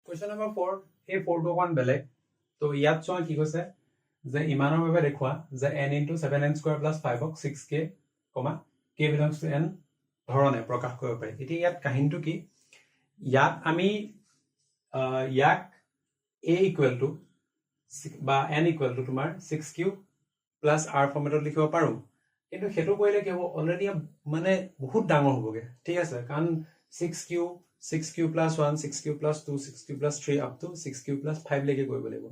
Question number 4 এই 4 টো কোন বেলেগ তো ইয়াত চোৱা কি কৈছে যে ইমানৰ বাবে দেখুৱা যে n * 7n² + 5 ক 6k, k belongs to n ধৰণে প্ৰকাশ কৰিব পাৰি। এতিয়া ইয়াত কাহিনীটো কি ইয়াত আমি ইয়াক a = বা n = তোমাৰ 6q + r ফৰ্মেটত লিখিব পাৰো, কিন্তু হেতু কৰিলে কি হ'ব অলৰেডি মানে বহুত ডাঙৰ হ'বগে, ঠিক আছে, কাৰণ 6q + 1 6q + 2 6q + 3 up to 6q + 5 লৈকে কৰিব লাগিব,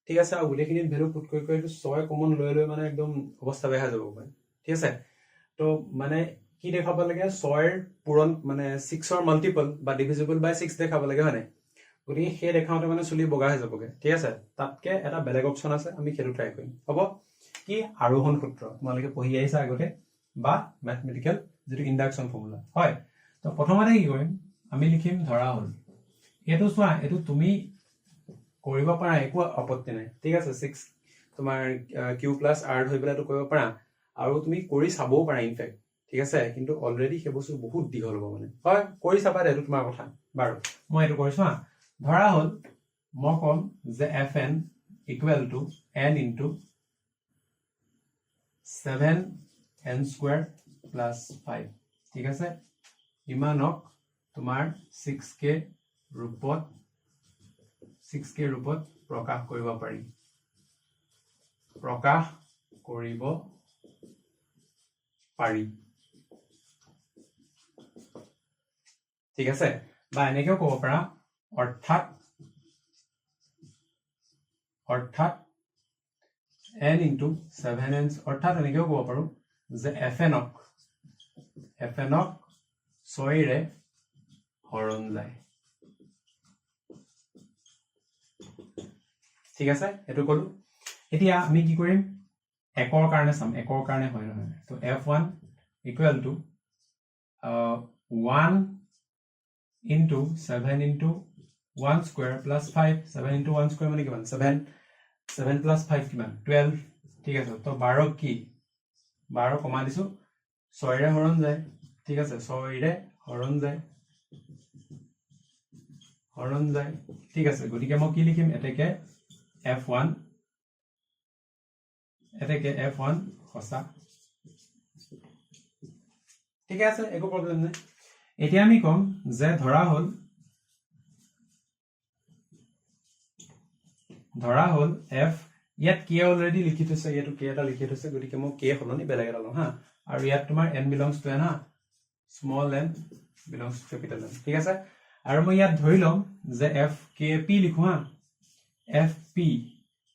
ঠিক আছে। আৰু গোটেইখিনিত ভ্যালু পুট কৰি কৰি 6 কমন লৈ মানে একদম অৱস্থা বেয়া হৈ যাব পাৰে, ঠিক আছে। তো মানে কি দেখাব লাগে 6 ৰ পূৰণ মানে 6 ৰ মাল্টিপল বা ডিভিজিবল বাই 6 দেখাব লাগে, হয় নাই? গতিকে সেই দেখাওঁতে মানে চুলি বগা হৈ যাবগে, ঠিক আছে। তাতকে এটা বেলেগ অপচন আছে, আমি সেইটো ট্ৰাই কৰিম। হ'ব কি আৰোহণ সূত্ৰ তোমালোকে পঢ়ি আহিছা আগতে বা ম্যাথমেটিক্যাল যেটো ইন্ডাকশন ফৰ্মুলা, হয়। তো প্ৰথমতে কি কৰিম আমি লিখিম ধৰা হ'ল এটো চোৱা এটো তুমি কৰিব পাৰা, একো আপত্তি নাই, ঠিক আছে। 6 তোমাৰ q + r ধৰি পেলাই তো কৰিব পাৰা আৰু তুমি কৰি চাবও পাৰা ইনফেক্ট, ঠিক আছে। কিন্তু অলৰেডি সেই বস্তু বহুত দীঘল হ'ব মানে, হয় কৰি চাবা দে, এইটো তোমাৰ কথা। বাৰু মই এইটো কৰিছো হা। ধৰা হ'ল মই কম যে fn = n * 7n² + 5, ঠিক আছে। ইমানক তোমাৰ 6k ৰূপত প্ৰকাশ কৰিব পাৰি, ঠিক আছে। বা এনেকেও ক'ব পাৰা অৰ্থাৎ n * 7n, অৰ্থাৎ এনেকেও ক'ব পাৰো যে fn ক 6 ৰে হৰণ যায়, ঠিক আছে। এটো কলো। এতিয়া আমি কি কৰিম একৰ কাৰণে চাম, একৰ কাৰণে হয় নহয়। তো f1 = 1 * 7 * 1² + 5, 7 * 1² মানে কিমান 7 + 5 কিমান 12, ঠিক আছে। তো 12 কি 12 কমা দিছো 6 ৰে হৰণ যায়, ঠিক আছে। 6 ৰে হৰণ যায়, ঠিক আছে। গতিকে মই কি লিখিম এতেকে f1 সঁচা, ঠিক আছে, একো প্ৰবলেম নাই। এতিয়া আমি কম যে ধৰা হ'ল f ইয়াত k অলৰেডি লিখি থৈছে, ইয়াতো k এটা লিখি থৈছে, গতিকে মই k হলনি বেলেগ এটা লম হা। আৰু ইয়াত তোমাৰ n belongs to n হা, small n belongs to capital N, ঠিক আছে। আৰু মই ইয়াত ধৰি লম যে fkp লিখো হা, fp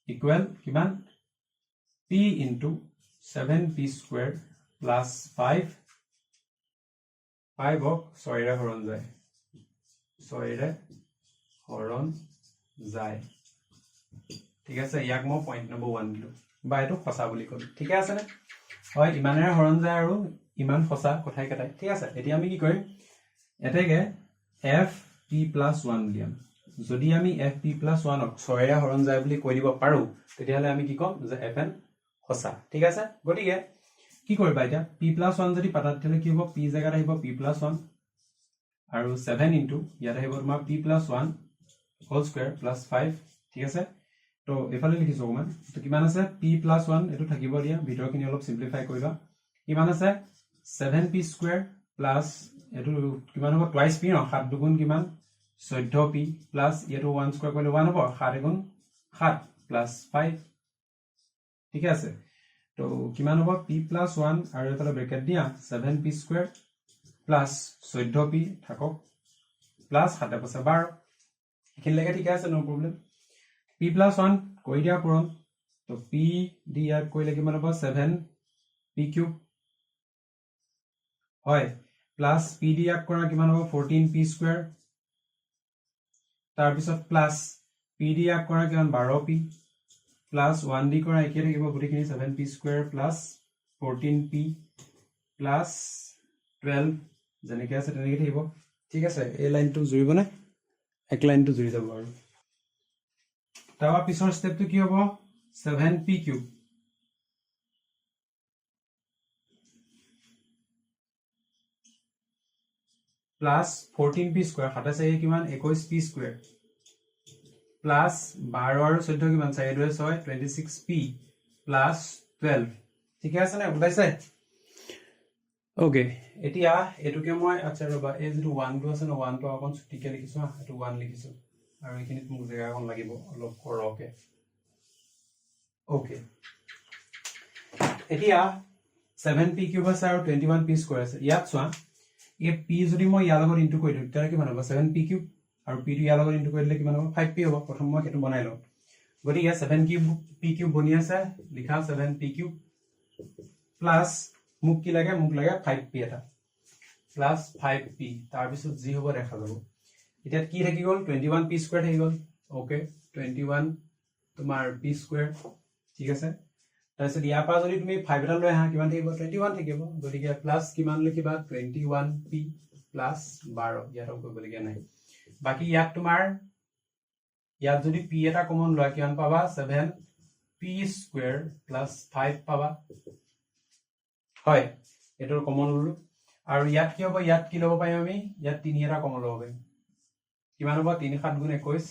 = কিমান p * 7p² + 5, 5 ক 6 ৰে হৰণ যায়, ঠিক আছে। ইয়াক মই পইণ্ট নম্বৰ 1 দিলো বা এইটো সঁচা বুলি কলো, ঠিক আছে নে? হয় ইমানেৰে হৰণ যায় আৰু ইমান সঁচা কথাই কথাই, ঠিক আছে। এতিয়া আমি কি কৰিম এতেকে fp + 1 উলিয়াম। যদি আমি fp + 1 ক 6 ৰে হৰণ যায় বুলি কৈ দিব পাৰো, তেতিয়াহলে আমি কি কম যে fn সঁচা, ঠিক আছে। গতিকে কি কৰিবা এতিয়া p + 1 যদি পাতা তেতিয়াহলে কি হ'ব p জায়গাত আহিব p + 1 আৰু 7 ইয়াত আহিব তোমাৰ p + 1² + 5, ঠিক আছে। তো এফালে লিখিছো অকমান, তো কিমান আছে p + 1 এটো থাকিব দিয়া, ভিতৰখিনি অলপ সিম্পলিফাই কৰিবা। কিমান আছে 7p² প্লাস এটো কিমান হ'ব টুৱাইস p ন, 7 দুগুণ কিমান 14p প্লাস এটো 1² কৰিলে 1 হ'ব, 7 গুণ 7 প্লাস 5, ঠিক আছে। তো কিমান হ'ব p + 1 আৰু এফালে ব্ৰেকেট দিয়া 7p² প্লাস 14p থাকক প্লাস 7 * 5 = 12, এখিনিলৈকে ঠিক আছে, নো প্ৰবলেম। p + 1 কৰি দিয়া পূৰণ, তো p দি ইয়াত কৰিলে কিমান হ'ব 7p³ হয়, প্লাস p দি ইয়াক কৰা কিমান হ'ব 14p², তাৰ পিছত প্লাস p দি ইয়াক কৰা কিমান 12p প্লাস 1 দি কৰা একে থাকিব গুটিখিনি 7p² প্লাস 14p প্লাস 12 যেনেকৈ আছে তেনেকৈ থাকিব, ঠিক আছে। এই লাইনটো জুৰিব নে এক লাইনটো জুৰি যাব আৰু তাৰ পিছৰ স্টেপটো কি হ'ব 7p³ প্লাস 14p² 27 কিমান 21p², প্লাস 12 আৰু 14 কিমান 4 2 6 26p প্লাস 12 ঠিক আছে না বুজাইছে ওকে এতিয়া এটুকে মই আচ্ছা ৰবা এই যেটো 1 টো আছে না 1 টো অকন ছুটিকে লিখিছো এটো 1 লিখিছো আৰু এখিনিত মোক জায়গা অকন লাগিব অলপ কৰকে ওকে এতিয়া 7p কিউব আছে আৰু 21p স্কয়াৰ আছে ইয়াত চোৱা এই p যদি মই ইয়াৰ লগত ইনটু কৰি দিও তেতিয়া কিমান হ'ব 7p কিউব আৰু p টো ইয়াৰ লগত ইনটু কৰি দিলে কিমান হ'ব 5p হ'ব প্ৰথম মই এটো বনাই লও গতিকে 7p কিউব বনি আছে লিখা 7p কিউব প্লাস মোক কি লাগে মোক লাগে 5p এটা প্লাস 5p তাৰ পিছত যি হ'ব দেখা যাব এটা কি থাকি গল 21p স্কয়াৰ থাকি গল ওকে 21 তোমাৰ p স্কয়াৰ ঠিক আছে তাৰপিছত ইয়াৰ পৰা যদি তুমি 5 এটা লৈ আহা কিমান থাকিব 21 থাকিব গতিকে প্লাস কিমান লিখিবা 21p প্লাস 12 ইয়াত কৰিব লগিয়া নাই বাকি ইয়াত তোমাৰ ইয়াত যদি p এটা কমন লয় কিমান পাবা 7p স্কয়াৰ প্লাস 5 পাবা হয় এটোৰ কমন ললো আৰু ইয়াত কি হ'ব ইয়াত কি লব পাই আমি ইয়াত 3 এটা কমন লব পাই কিমান হ'ব 3 7 গুণ 21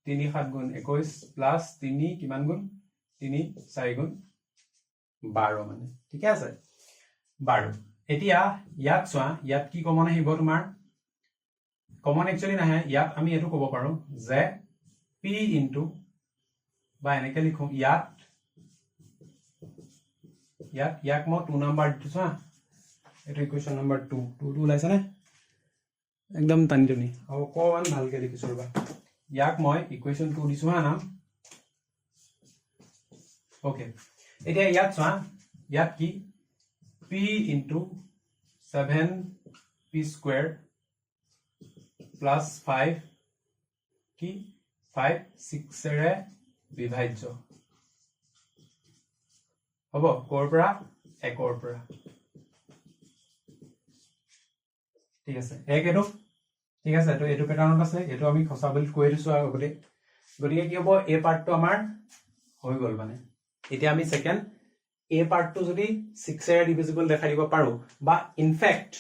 3 7 গুণ 21 প্লাস 3 কিমান গুণ 3 4 গুণ 12 মানে ঠিক আছে 12 এতিয়া ইয়াত চোৱা ইয়াত কি কমন আহিব তোমাৰ কমন একচুয়ালি নাহে ইয়াত আমি এটো ক'ব পাৰো যে p ইনটু বা এনেকে লিখো ইয়াত ইয়াক মই 2 নাম্বাৰ দিছো এটো ইকুৱেশ্যন নাম্বাৰ 2 2 ওলাইছে না একদম টানি আৰু কোন ভালকে লিখিছো ৰবা ইয়াক মই ইকুৱেশ্যন 2 দিছো নাম ওকে এতিয়া ইয়াত চোৱা ইয়াত কি p into 7p square plus 5 কি 5 6 ৰে বিভাজ্য হ'ব কোৰ পৰা 1 ৰ পৰা ঠিক আছে এক এটো ঠিক আছে তো এটো প্যাটাৰ্ণত আছে এটো আমি খসা বুলি কৈ দিছো আগতে গতিকে কি হ'ব এই পাৰ্টটো আমাৰ হৈ গল মানে এতিয়া আমি সেকেন্ড এই পাৰ্টটো যদি 6 এৰে ডিভিজিবল দেখাই দিব পাৰো বা ইনফ্যাক্ট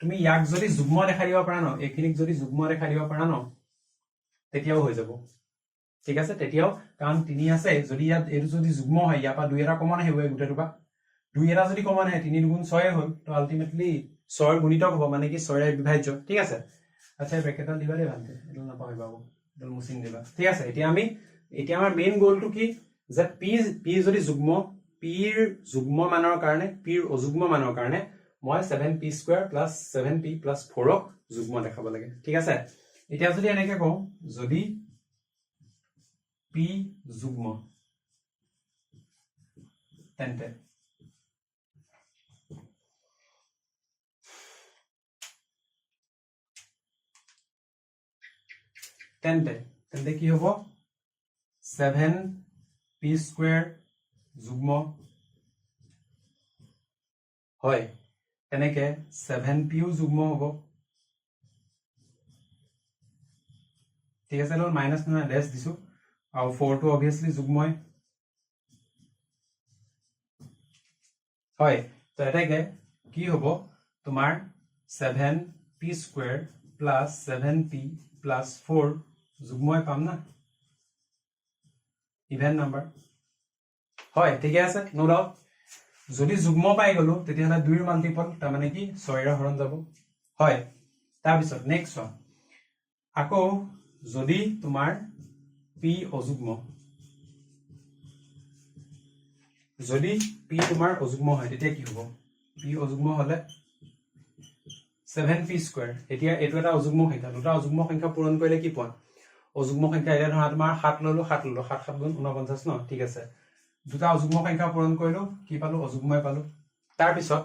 তুমি ইয়াক যদি যুগ্ম দেখাই দিব পাৰা ন এখিনিক যদি যুগ্ম দেখাই দিব পাৰা ন তেতিয়াও হৈ যাব ঠিক আছে তেতিয়াও কাৰণ 3 আছে যদি ইয়াত এটো যদি যুগ্ম হয় ইয়াৰ পৰা 2 এটা কমন আহিব এই গুটেটো বা 2 এটা যদি কমন আহে 3 গুণ 6 হ'ল তো আলটিমেটলি 6 ৰ গুণিতক হ'ব মানে কি 6 ৰ বিভাজ্য ঠিক আছে আচ্ছা ব্ৰেকেটত দিবা দে ভালকে এটো নাপাহৰিবা এটো মুছিং দিবা ঠিক আছে এতিয়া আমাৰ মেইন গোলটো কি যে p যদি যুগ্ম p ৰ যুগ্ম মানৰ কাৰণে p ৰ অযুগ্ম মানৰ কাৰণে মই 7p square plus 7p plus 4 ক যুগ্ম দেখাব লাগে ঠিক আছে এতিয়া যদি এনেকে কও যদি p যুগ্ম তেন্তে কি হ'ব 7p স্কয়াৰ যুগ্ম হয় এনেকে 7p যুগ্ম হ'ব ঠিক আছে লল মাইনাস নহয় লেস দিছো আৰু 4 টো obviously যুগ্মই হয় তো এটাকে কি হ'ব তোমাৰ 7p square plus 7p plus 4 যুগ্মই পাম না ইভেন নাম্বাৰ হয় ঠিক আছে নো ডাউট যদি যুগ্ম পাই গলো তেতিয়া হলে 2 ৰ মাল্টিপল তাৰ মানে কি 6 ৰ হৰণ যাব হয় তাৰ পিছত নেক্সট ওয়ান আকৌ যদি তোমাৰ p অযুগ্ম যদি p তোমাৰ অযুগ্ম হয় তেতিয়া কি হ'ব p অযুগ্ম হলে 7p স্কয়াৰ এতিয়া এটো এটা অযুগ্ম সংখ্যা দুটা অযুগ্ম সংখ্যা পূৰণ কৰিলে কি পোৱা অযুগ্ম সংখ্যা এটা ধৰা তোমাৰ 7 ললো 7 গুণ 49 ন ঠিক আছে দুটা অযুগ্ম সংখ্যা পূৰণ কৰিলো কি পালো অযুগ্মই পালো তাৰ পিছত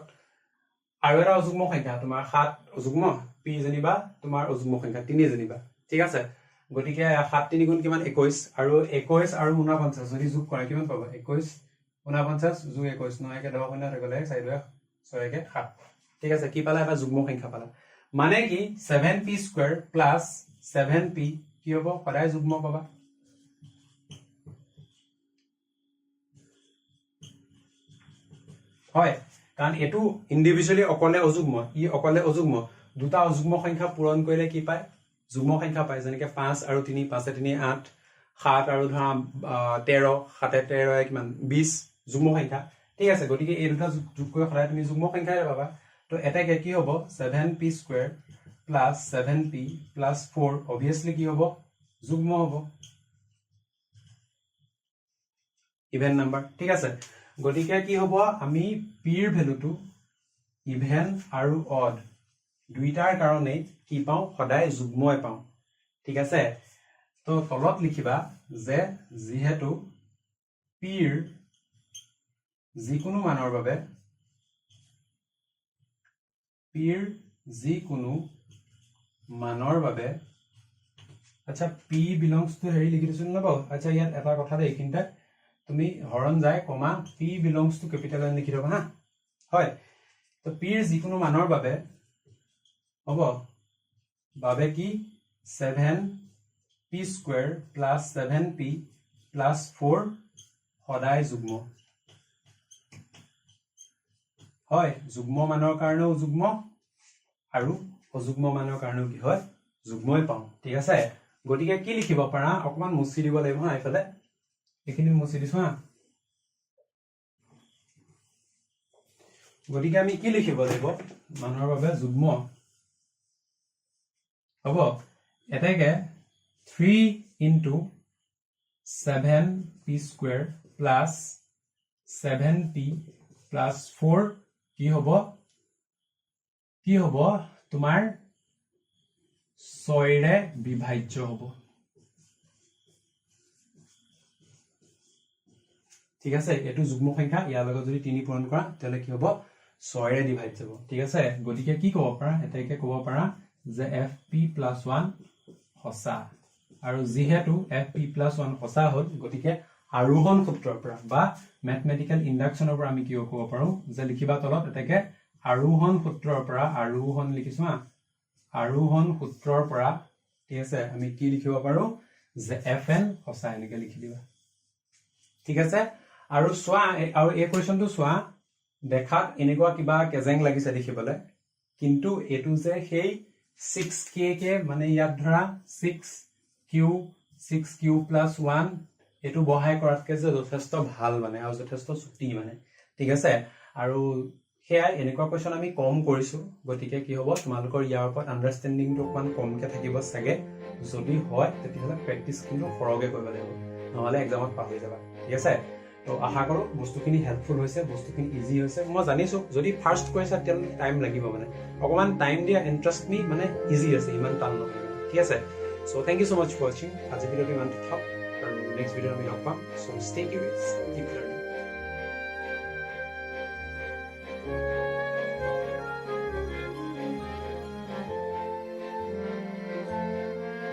আৰু এটা অযুগ্ম সংখ্যা তোমাৰ 7 অযুগ্ম p জনিবা তোমাৰ অযুগ্ম সংখ্যা 3 জনিবা ঠিক আছে গতিকে 7 3 গুণ কিমান 21 আৰু 21 আৰু 49 যদি যোগ কৰে কিমান পাবা 21 49 যোগ 21 9 কে 10 গুণ হৈ গলে 4 2 6 কে 7 ঠিক আছে কি পালা এটা যুগ্ম সংখ্যা পালা মানে কি 7p স্কয়াৰ প্লাস 7p কি হ'ব সদায় যুগ্ম পাবা হয় কাৰণ এটো ইন্ডিভিজুয়ালি অকলে অযুগ্ম ই অকলে অযুগ্ম দুটা অযুগ্ম সংখ্যা পূৰণ কৰিলে কি পায় যুগ্ম সংখ্যা পায় যেনেকে 5 আৰু 3 5 3 8 7 আৰু ধৰা 13 7 13 কিমান 20 যুগ্ম সংখ্যা ঠিক আছে গতিকে এই দুটা যোগ কৰি সদায় তুমি যুগ্ম সংখ্যাই পাবা তো এটাকে কি হ'ব 7p square plus 7p plus 4 obviously কি হ'ব যুগ্ম হ'ব ইভেন নাম্বাৰ ঠিক আছে গতিকে কি হ'ব আমি p ৰ ভ্যালুটো ইভেন আৰু অড দুইটাৰ কাৰণে কি পাওঁ সদায় যুগ্মই পাওঁ ঠিক আছে তো তলত লিখিবা যে যেহেতু p ৰ যিকোনো মানৰ বাবে p ৰ যিকোনো মানৰ বাবে আচ্ছা p belongs to হেৰি লিখি দিছো না বাও আচ্ছা ইয়াত এটা কথা দেই কিন্তু তুমি হৰণ যায় কমা p belongs to capital N লিখি দিবা হা হয় তো p ৰ যিকোনো মানৰ বাবে হ'ব বাবে কি 7p square plus 7p plus 4 সদায় যুগ্ম হয় যুগ্ম মানৰ কাৰণেও যুগ্ম আৰু অযুগ্ম মানৰ কাৰণেও কি হয় যুগ্মই পাওঁ ঠিক আছে গতিকে কি লিখিব পাৰা অকমান মুছি দিব লাগিব হা ইফালে এখিনি মুছি দিছো হা গতিকে আমি কি লিখিব লাগিব মানৰ বাবে যুগ্ম হ'ব এটাকে 3 into 7p square plus 7p plus 4 কি হ'ব তোমাৰ 6 ৰে বিভাজ্য হ'ব ঠিক আছে এটো যুগ্ম সংখ্যা ইয়াৰ লগত যদি 3 পূৰণ কৰা তেলে কি হ'ব 6 ৰে ডিভাইড হ'ব ঠিক আছে গতিকে কি ক'ব পাৰা এটাকে ক'ব পাৰা যে fp + 1 হসা আৰু যেহেতু fp + 1 হসা হ'ল গতিকে আৰোহণ সূত্ৰৰ পৰা বা ম্যাথমেটিক্যাল ইন্ডাকশনৰ পৰা আমি কি ক'ব পাৰো যে লিখিবা তলত এটাকে আৰোহণ সূত্ৰৰ পৰা আৰোহণ লিখিছো হা আৰোহণ সূত্ৰৰ পৰা ঠিক আছে আমি কি লিখিব পাৰো যে fn হসা এনেকে লিখি দিবা ঠিক আছে আৰু সোৱা আৰু এই কোৱেশ্চনটো সোৱা দেখাত এনেকুৱা কিবা কেজেং লাগিছে দেখিবলে কিন্তু এটো যে সেই 6k কে মানে ইয়াত ধৰা 6q 6q + 1 এটো বহাই কৰাতকে যে যথেষ্ট ভাল মানে আৰু যথেষ্ট চুটি মানে ঠিক আছে আৰু হেয়া এনেকুৱা কোৱেশ্চন আমি কম কৰিছো গতিকে কি হ'ব তোমালোকৰ ইয়াৰ ওপৰত আন্ডাৰষ্টেণ্ডিংটো অকমান কমকে থাকিব সাগে যদি হয় তেতিয়াহলে প্ৰেক্টিস কিন্তু ফৰগে কৰিব লাগিব নহলে এক্সামত পাহৰি যাবা ঠিক আছে তো আশা কৰো বস্তুখিনি হেল্পফুল হৈছে বস্তুখিনি ইজি হৈছে মই জানিছো যদি ফাৰ্স্ট কোৱেশ্চন তেল টাইম লাগিব মানে অকমান টাইম দিয়া ইন্টাৰেষ্ট মি মানে ইজি আছে ইমান টান নহয় ঠিক আছে so thank you so much for watching আজি ভিডিওটো ইমান থক আৰু নেক্সট ভিডিও আমি লগ পাম so stay curious keep learning